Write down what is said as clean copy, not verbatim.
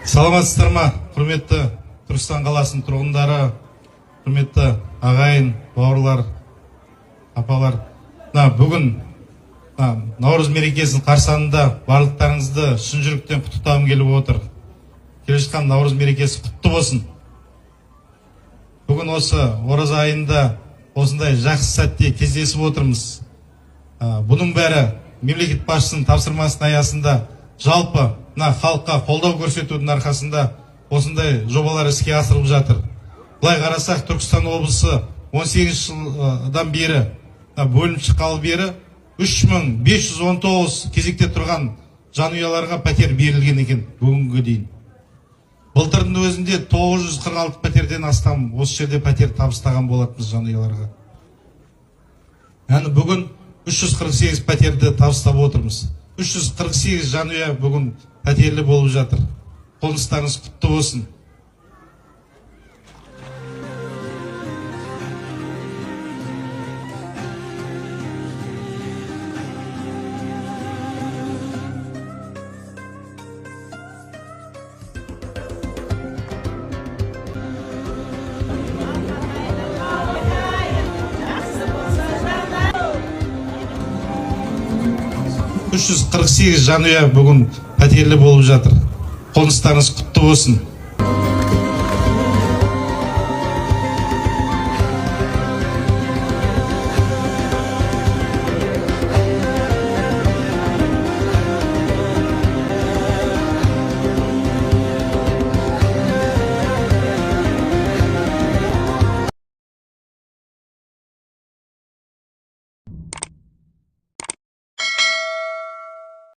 Саламатсыздар ма, құрметті Түркістан қаласының тұрғындары, құрметті ағайын, бауырлар, апалар. Бүгін Наурыз мерекесінің қарсаңында барлықтарыңызды шын жүректен құттықтағым келіп отыр. Келе жатқан Наурыз мерекесі құтты болсын. Бүгін осы ораза айында осындай жақсы сәтте кездесіп отырмыз. Бұның бәрі мемлекет басшысының тапсырмасының аясында жалпы халыққа қолдау көрсетудің арқасында осындай жобалар іске асырылып жатыр. Бұлай қарасақ, Түркістан облысы 18 жылдан бері бөлініп шыққалы бері 3519 кезекте тұрған жанұяларға пәтер берілген екен бүгінгі дейін. Былтырдың өзінде 946 пәтерден астам осы жерде пәтер табыстаған болатынбыз жанұяларға. Яғни бүгін 348 пәтерді табыстап отырмыз. 348 жанұя бүгін пәтерлі болып жатыр. Қоныстарыңыз құтты болсын. Үш жүз қырық сегіз жанұя бүгін пәтерлі болып жатыр. Қоныстарыңыз құтты болсын.